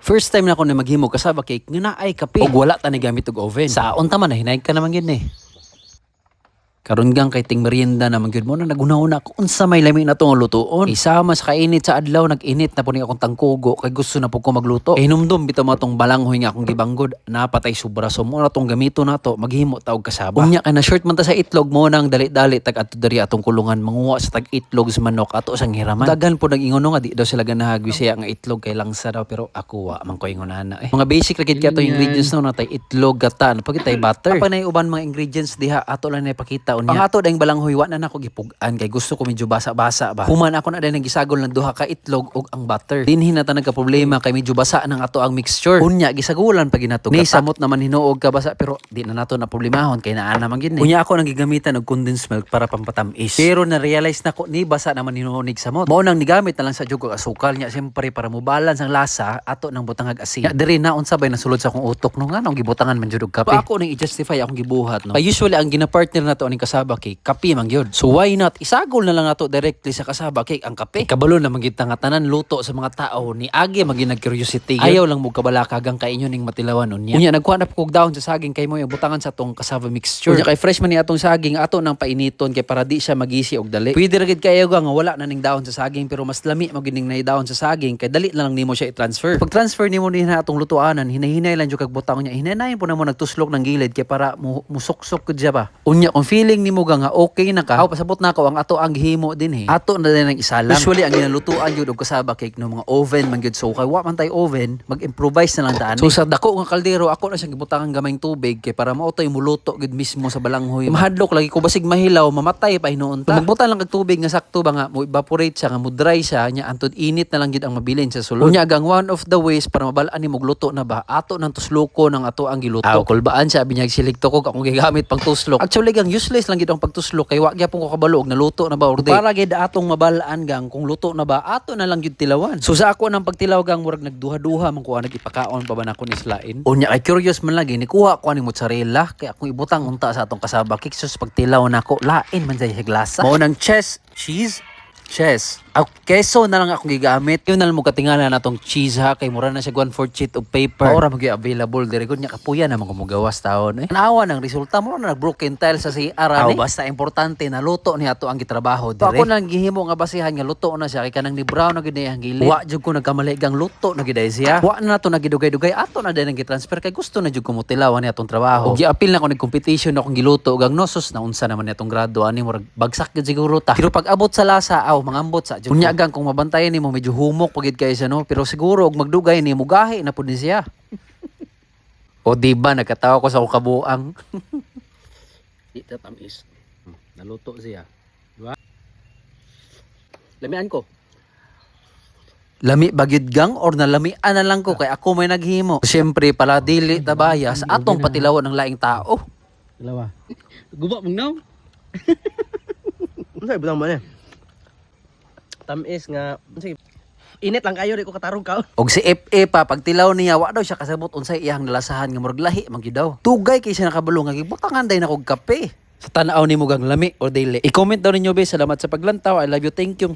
First time na ako na maghimo kasaba cake nga naay kape ug wala ta ni gamit og oven. Sa unta man hinayag ka naman yun eh. Karon gang kay ting merienda naman gyud mo na nagunahon ako unsa may lami na tong lutuon. Isama sa kainit sa adlaw nag-init na po ni akong tangkugo kay gusto na po ko magluto. Hinumdum bitaw mo tong balanghoy nga akong gibanggod. Napatay sobra so mo na tong gamito nato maghimo ta og kasaba. Unya kay na short man ta sa itlog mo nang dali-dali tag adto diri atong kulungan manguha sa tag itlog sa manok ato sang hiraman. Dagan po nag-ingon nga di daw sila ganahan bisaya nga itlog kay langsa daw pero ako wa man ko ingonana eh. Mga basic ra gid kato ingredients no natay itlog gata pagitay butter. Apa nay uban mga ingredients diha ato lang na ipakita unya. Pangato dayong balanghoy wa na nako gipugan kay gusto ko medyo basa-basa ba. Human ako na dayong gisagol ng duha ka itlog ug ang butter. Dinhi na ta nagka problema kay medyo basa nang ato ang mixture. Unya gisagulan pag ginato. Ni samot naman hinuog ka basa pero di na nato na problemahon kay naa naman gid ni. Unya ako nang gigamitan og condensed milk para pampatamis. Pero na realize nako ni basa naman hinuonig samot. Mao nang nigamit na lang sa jug og asukal nya siyempre para mo balance ang lasa ato nang butangag asin. Diri na unsa bay nasulod sa akong utok no nga nang gibutangan man jud og kape. Ako ning i-justify akong gibuhat no. Usually ang gina-partner nato aning kasaba cake kape man gyud. So why not isagol na lang nato directly sa kasaba cake ang kape. Kabalo na magita nga tanan luto sa mga tao ni agi maginag curiosity. Ayaw lang mo kabalakagang kay inyo ning matilawan unya. Unya nagkuha na kog dahon sa saging kay mo yung butangan sa tong kasaba mixture. Unya kay fresh man ni atong saging ato nang painiton kay para di siya magisi og dali. Pwede ra gid kayo nga wala na ning dahon sa saging pero mas lami mo gining nay dahon sa saging kay dali na lang nimo siya i-transfer. Pag transfer nimo ni na atong lutuanan hinahinay lang jud kag butang nya. Hinanayin po na mo nagtuslok ng gilid kay para musuksok gud siya ba. Unya kung feeling nimo nga okay na ka, pasabot na ako ang ato ang gihimo din ato na din ang isa lang. Usually ang ginalutuan jud og kasaba cake no mga oven man gyud so kay wa man tay oven mag-improvise na lang daan. So sa dako nga kaldero ako na siyang gibutangan gamayng tubig kay para mao tay muluto gud mismo sa balanghoy. Mahadlok lagi ko basig mahilaw mamatay pa hinuon ta. Magbutan lang kag tubig nga sakto ba nga mo evaporate siya nga mo dry siya nya antud init na lang gyud ang mabilin sa sulod. Unya gang one of the ways para mabalaan nimo luto na ba ato nang tusloko ng ato ang giluto. Kulbaan siya binyag siligto ko akong gigamit pang tuslok. Actually gang useless lang gyud ang pagtuslok kay wa gyapon ko kabalo og naluto na ba or para gid atong mabalaan gang kung luto na ba ato na lang gyud tilawan. So sa ako nang pagtilaw gang murag nagduha-duha man ko nagipakaon pa ba nako ni slain. Unya kay curious man lagi ni kuha ko aning mozzarella kay akong ibutang unta sa atong kasaba cake sus pagtilaw nako lain man say glasa. Mao nang cheese. Keso na lang akong gigamit. Yun na lang mo katingala na tong cheese ha. Kay mura na siya 1/4 sheet of paper. Maura mag-available. Dire ko niya kapuya naman kung magawas taon eh. Naawa ng resulta mo na nag-broken tile sa CR. Basta importante na luto niya ato ang gitrabaho dire. Ako nang gihimo nga basihan nga luto na siya. Kay kanang ni Brown na gid ang gilid. Wa jud ko nagkamali gang luto na gid siya. Wa na to nagidugay-dugay ato na din ang gitransfer kay gusto na jud ko mutilaw ni atong trabaho. Og giapil na ko nag-competition akong giluto gang nosos na unsa naman ni atong grado ani murag bagsak gid siguro ta. Pero pag abot sa lasa mangambot sa jud. Unya gang kung mabantayan nimo medyo humok pagid kay siya no pero siguro og magdugay ni mo gahi na pud ni siya. O di ba nagkatawa ko sa akong kabuang. Di ta tamis. Naluto siya. Di ba? Lamian ko. Lami bagid gang or nalamian na lang ko kay ako may naghimo. Siyempre pala dili tabaya sa atong patilawan ng laing tao. Dalawa. Guba mong naw. Ano ibutang mo na? Tamis nga. Sige. Init lang kayo, di ko katarong ka. Og si FA pa pagtilaw niya wa daw siya kasabot unsay iyang nalasahan nga murag lahi man gyud daw. Tugay kay siya nakabalo nga gibutangan day nako kag kape. Sa tan-aw nimo gang lami or dili. I-comment daw ninyo be salamat sa paglantaw. I love you. Thank you.